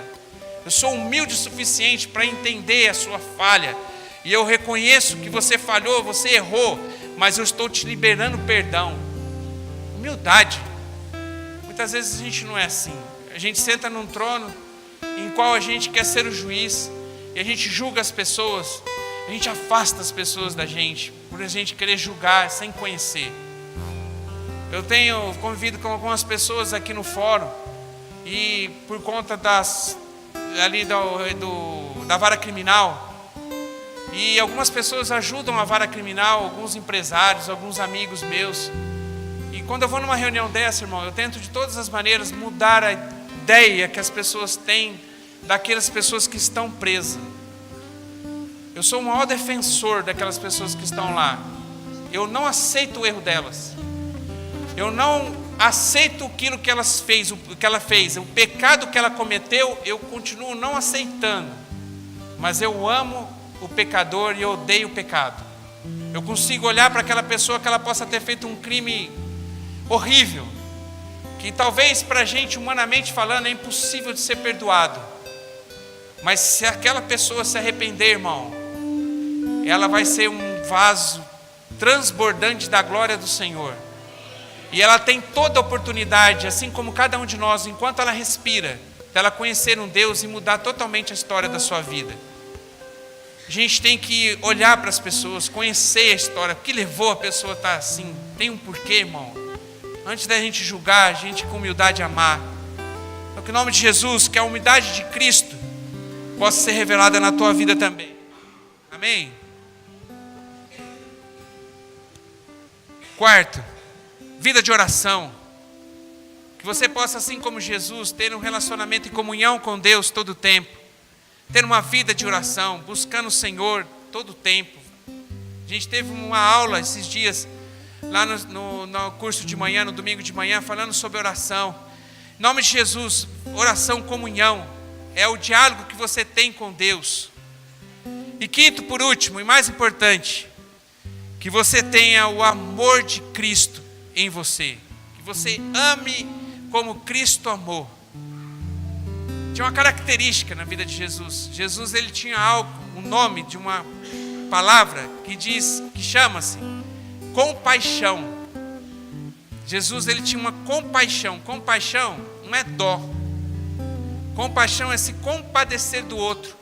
Eu sou humilde o suficiente para entender a sua falha. E eu reconheço que você falhou, você errou, mas eu estou te liberando perdão. Humildade. Muitas vezes a gente não é assim. A gente senta num trono em qual a gente quer ser o juiz e a gente julga as pessoas. A gente afasta as pessoas da gente por a gente querer julgar sem conhecer. Eu tenho convivido com algumas pessoas aqui no fórum e por conta da vara criminal. E algumas pessoas ajudam a vara criminal, alguns empresários, alguns amigos meus. E quando eu vou numa reunião dessa, irmão, eu tento de todas as maneiras mudar a ideia que as pessoas têm daquelas pessoas que estão presas. Eu sou o maior defensor daquelas pessoas que estão lá. Eu não aceito o erro delas. Eu não aceito aquilo que ela fez, o pecado que ela cometeu, eu continuo não aceitando. Mas eu amo o pecador e eu odeio o pecado. Eu consigo olhar para aquela pessoa que ela possa ter feito um crime horrível, que talvez para a gente, humanamente falando, é impossível de ser perdoado. Mas se aquela pessoa se arrepender, irmão, ela vai ser um vaso transbordante da glória do Senhor. E ela tem toda a oportunidade, assim como cada um de nós, enquanto ela respira, dela conhecer um Deus e mudar totalmente a história da sua vida. A gente tem que olhar para as pessoas, conhecer a história, o que levou a pessoa a estar assim. Tem um porquê, irmão. Antes da gente julgar, a gente com humildade amar. Então, que em nome de Jesus, que a humildade de Cristo possa ser revelada na tua vida também. Amém? Quarto, vida de oração. Que você possa, assim como Jesus, ter um relacionamento e comunhão com Deus todo o tempo. Ter uma vida de oração, buscando o Senhor todo o tempo. A gente teve uma aula esses dias, lá no curso de manhã, no domingo de manhã, falando sobre oração. Em nome de Jesus, oração, comunhão, é o diálogo que você tem com Deus. E quinto, por último, e mais importante, que você tenha o amor de Cristo em você. Que você ame como Cristo amou. Tinha uma característica na vida de Jesus. Jesus, ele tinha algo, um nome de uma palavra que chama-se compaixão. Jesus, ele tinha uma compaixão. Compaixão não é dó. Compaixão é se compadecer do outro.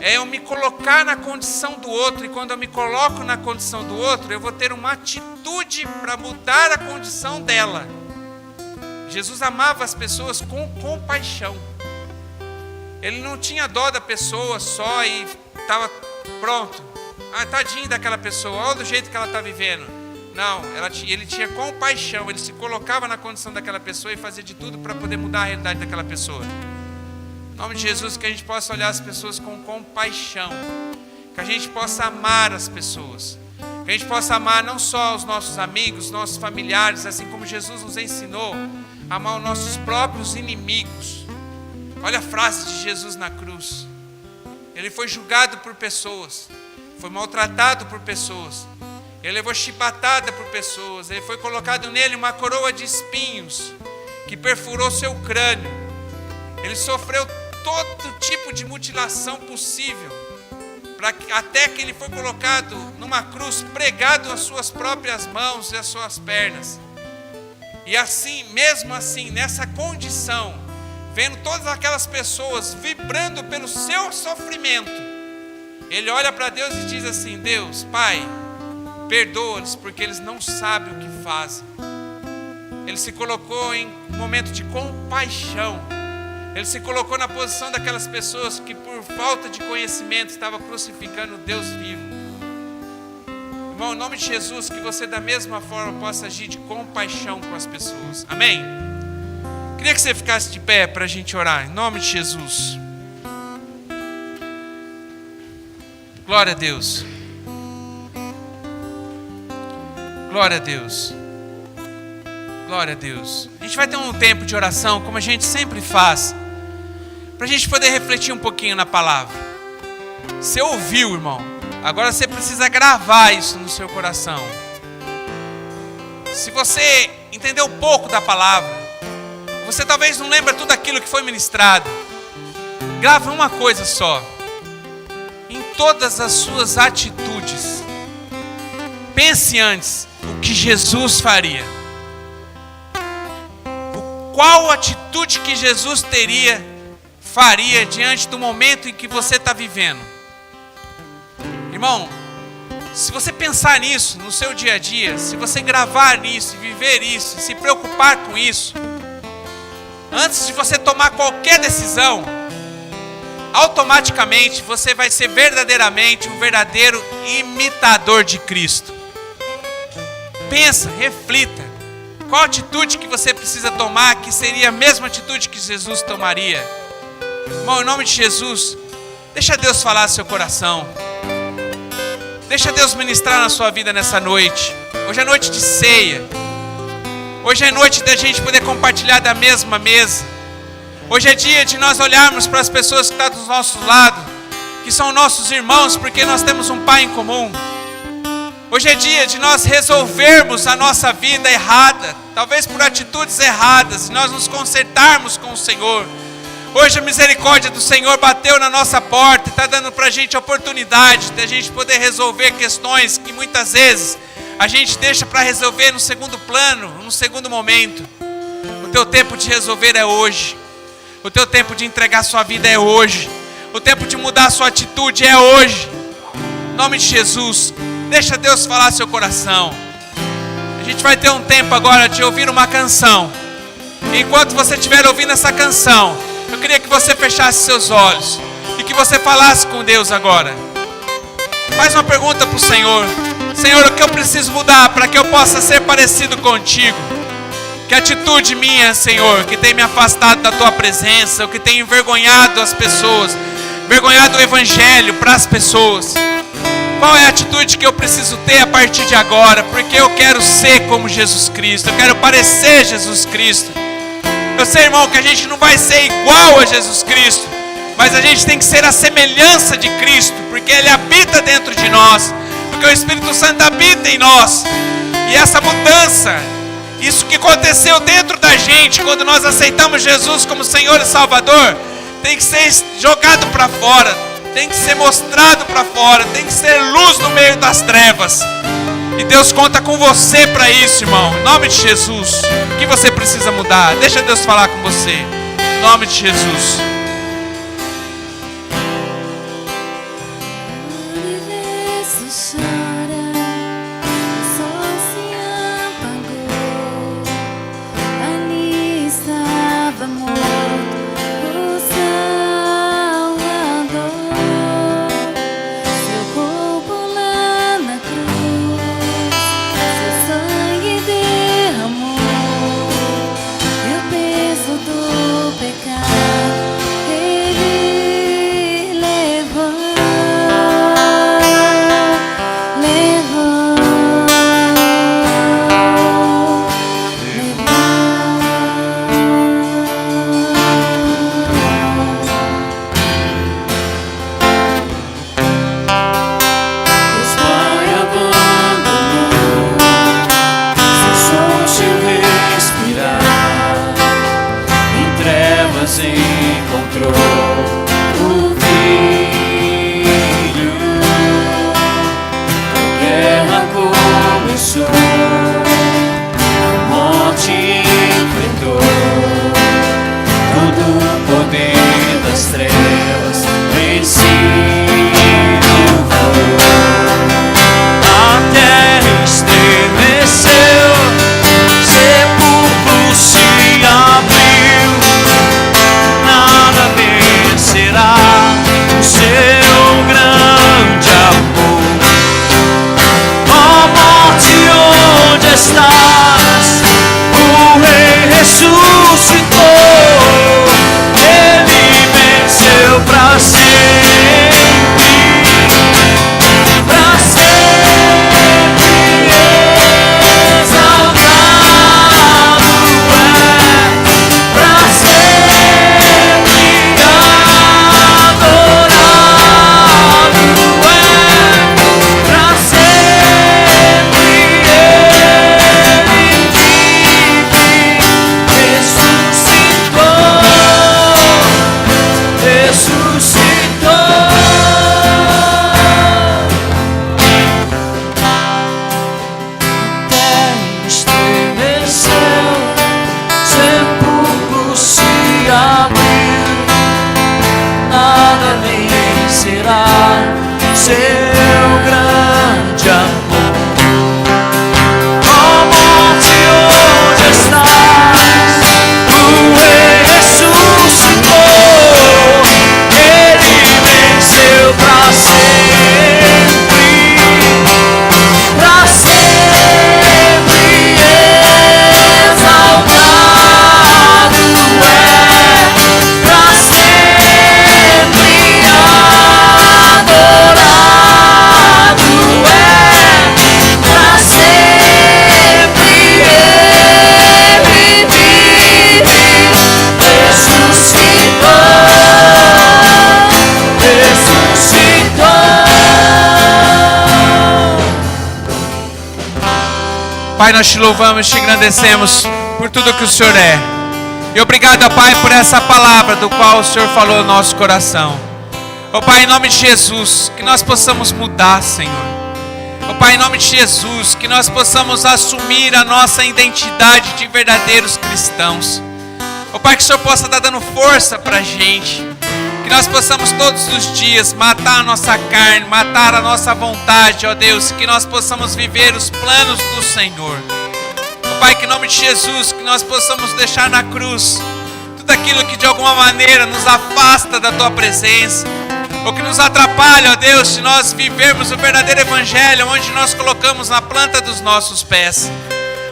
É eu me colocar na condição do outro. E quando eu me coloco na condição do outro, eu vou ter uma atitude para mudar a condição dela. Jesus amava as pessoas com compaixão. Ele não tinha dó da pessoa só e estava pronto. Ah, tadinho daquela pessoa, olha do jeito que ela está vivendo. Não, ele tinha compaixão. Ele se colocava na condição daquela pessoa e fazia de tudo para poder mudar a realidade daquela pessoa. Em nome de Jesus, que a gente possa olhar as pessoas com compaixão. Que a gente possa amar as pessoas. Que a gente possa amar não só os nossos amigos, nossos familiares, assim como Jesus nos ensinou, amar os nossos próprios inimigos. Olha a frase de Jesus na cruz. Ele foi julgado por pessoas, foi maltratado por pessoas, ele levou chibatada por pessoas, ele foi colocado nele uma coroa de espinhos que perfurou seu crânio. Ele sofreu todo tipo de mutilação possível, até que ele foi colocado numa cruz, pregado às suas próprias mãos e às suas pernas. E assim, mesmo assim, nessa condição, vendo todas aquelas pessoas vibrando pelo seu sofrimento, ele olha para Deus e diz assim: Deus, Pai, perdoa-os porque eles não sabem o que fazem. Ele se colocou em um momento de compaixão. Ele se colocou na posição daquelas pessoas que por falta de conhecimento estavam crucificando o Deus vivo. Irmão, em nome de Jesus, que você da mesma forma possa agir de compaixão com as pessoas. Amém? Que Queria que você ficasse de pé para a gente orar, em nome de Jesus. Glória a Deus. Glória a Deus. Glória a Deus. A gente vai ter um tempo de oração, como a gente sempre faz, para a gente poder refletir um pouquinho na palavra. Você ouviu, irmão? Agora você precisa gravar isso no seu coração. Se você entendeu pouco da palavra, você talvez não lembra tudo aquilo que foi ministrado, grava uma coisa só. Em todas as suas atitudes, pense antes o que Jesus faria. Qual atitude que Jesus faria diante do momento em que você está vivendo? Irmão, se você pensar nisso no seu dia a dia, se você gravar nisso, viver isso, se preocupar com isso, antes de você tomar qualquer decisão, automaticamente você vai ser verdadeiramente um verdadeiro imitador de Cristo. Pensa, reflita. Qual atitude que você precisa tomar que seria a mesma atitude que Jesus tomaria? Irmão, em nome de Jesus, deixa Deus falar seu coração. Deixa Deus ministrar na sua vida nessa noite. Hoje é noite de ceia. Hoje é noite da gente poder compartilhar da mesma mesa. Hoje é dia de nós olharmos para as pessoas que estão do nosso lado, que são nossos irmãos, porque nós temos um Pai em comum. Hoje é dia de nós resolvermos a nossa vida errada, talvez por atitudes erradas, e nós nos consertarmos com o Senhor. Hoje a misericórdia do Senhor bateu na nossa porta e está dando para a gente a oportunidade de a gente poder resolver questões que muitas vezes a gente deixa para resolver no segundo plano, no segundo momento. O teu tempo de resolver é hoje. O teu tempo de entregar sua vida é hoje. O tempo de mudar sua atitude é hoje. Em nome de Jesus, deixa Deus falar seu coração. A gente vai ter um tempo agora de ouvir uma canção. Enquanto você estiver ouvindo essa canção, eu queria que você fechasse seus olhos e que você falasse com Deus agora. Faz uma pergunta para o Senhor. Senhor, o que eu preciso mudar para que eu possa ser parecido contigo? Que atitude minha, Senhor, que tem me afastado da tua presença, o que tem envergonhado as pessoas, envergonhado o evangelho para as pessoas? Qual é a atitude que eu preciso ter a partir de agora? Porque eu quero ser como Jesus Cristo, eu quero parecer Jesus Cristo. Eu sei, irmão, que a gente não vai ser igual a Jesus Cristo, mas a gente tem que ser a semelhança de Cristo, porque Ele habita dentro de nós, porque o Espírito Santo habita em nós. E essa mudança, isso que aconteceu dentro da gente quando nós aceitamos Jesus como Senhor e Salvador, tem que ser jogado para fora, tem que ser mostrado para fora, tem que ser luz no meio das trevas. E Deus conta com você para isso, irmão. Em nome de Jesus. O que você precisa mudar? Deixa Deus falar com você. Em nome de Jesus. O universo chora, o sol se apagou. Ali estava morto o Salvador. Seu corpo lá na cruz, seu sangue derramou, e o peso do pecado Ele levou. Os Pai abandonou, cessou de respirar, em trevas encontrou o Filho. A guerra começou, a morte enfrentou, todo o poder das trevas vencido. A terra estremeceu, sepulcro se abriu, nada vencerá o seu grande amor. Ó morte, onde estás? O Rei ressuscitou. Pai, nós te louvamos, te engrandecemos por tudo que o Senhor é. E obrigado, ó Pai, por essa palavra do qual o Senhor falou no nosso coração. Ó Pai, em nome de Jesus, que nós possamos mudar, Senhor. Ó Pai, em nome de Jesus, que nós possamos assumir a nossa identidade de verdadeiros cristãos. Ó Pai, que o Senhor possa estar dando força para a gente. Que nós possamos todos os dias matar a nossa carne, matar a nossa vontade, ó Deus. Que nós possamos viver os planos do Senhor. Ó Pai, que em nome de Jesus, que nós possamos deixar na cruz tudo aquilo que de alguma maneira nos afasta da Tua presença, ou que nos atrapalha, ó Deus, se nós vivermos o verdadeiro Evangelho, onde nós colocamos na planta dos nossos pés.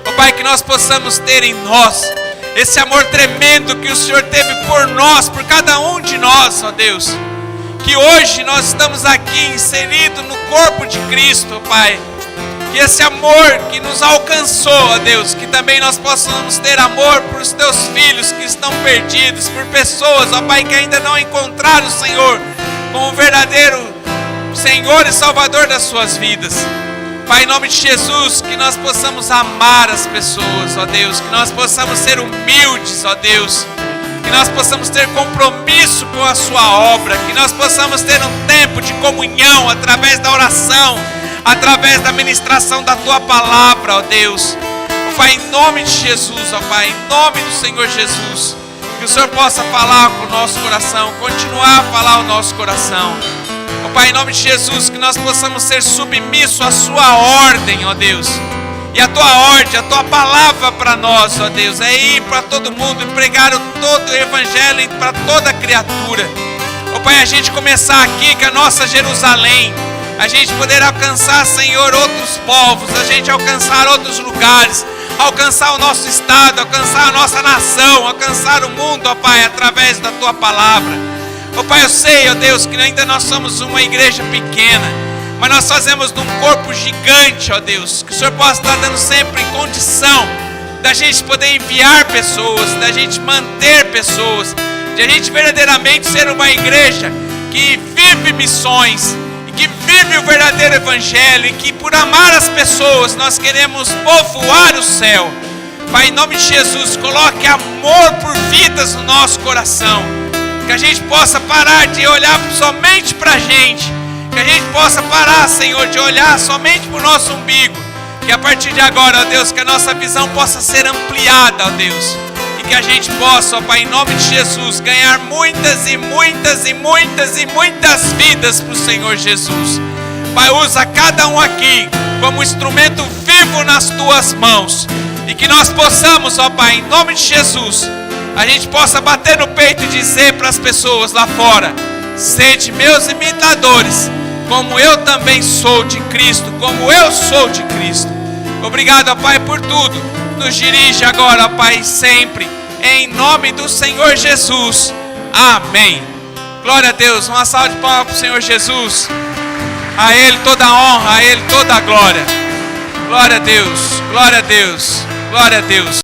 Ó Pai, que nós possamos ter em nós esse amor tremendo que o Senhor teve por nós, por cada um de nós, ó Deus. Que hoje nós estamos aqui inseridos no corpo de Cristo, ó Pai. Que esse amor que nos alcançou, ó Deus, que também nós possamos ter amor por os Teus filhos que estão perdidos, por pessoas, ó Pai, que ainda não encontraram o Senhor como o verdadeiro Senhor e Salvador das suas vidas. Pai, em nome de Jesus, que nós possamos amar as pessoas, ó Deus, que nós possamos ser humildes, ó Deus, que nós possamos ter compromisso com a Sua obra, que nós possamos ter um tempo de comunhão através da oração, através da ministração da Tua palavra, ó Deus. Ó Pai, em nome de Jesus, ó Pai, em nome do Senhor Jesus, que o Senhor possa falar com o nosso coração, continuar a falar o nosso coração. Ó Pai, em nome de Jesus, que nós possamos ser submissos à Sua ordem, ó Deus. E a Tua ordem, a Tua palavra para nós, ó Deus, é ir para todo mundo e pregar todo o Evangelho para toda criatura. Ó Pai, a gente começar aqui com a nossa Jerusalém, a gente poder alcançar, Senhor, outros povos, a gente alcançar outros lugares, alcançar o nosso estado, alcançar a nossa nação, alcançar o mundo, ó Pai, através da Tua palavra. Ó Pai, eu sei, ó Deus, que ainda nós somos uma igreja pequena, mas nós fazemos de um corpo gigante, ó Deus. Que o Senhor possa estar dando sempre condição da gente poder enviar pessoas, da gente manter pessoas, de a gente verdadeiramente ser uma igreja que vive missões, e que vive o verdadeiro Evangelho, e que por amar as pessoas nós queremos povoar o céu. Pai, em nome de Jesus, coloque amor por vidas no nosso coração. Que a gente possa parar de olhar somente para a gente. Que a gente possa parar, Senhor, de olhar somente para o nosso umbigo. Que a partir de agora, ó Deus, que a nossa visão possa ser ampliada, ó Deus. E que a gente possa, ó Pai, em nome de Jesus, ganhar muitas e muitas e muitas e muitas vidas para o Senhor Jesus. Pai, usa cada um aqui como instrumento vivo nas Tuas mãos. E que nós possamos, ó Pai, em nome de Jesus, a gente possa bater no peito e dizer para as pessoas lá fora: sede meus imitadores, como eu também sou de Cristo, como eu sou de Cristo. Obrigado, ó Pai, por tudo. Nos dirige agora, ó Pai, sempre, em nome do Senhor Jesus. Amém. Glória a Deus. Uma salva de palmas para o Senhor Jesus. A Ele toda a honra, a Ele toda a glória. Glória a Deus, glória a Deus, glória a Deus.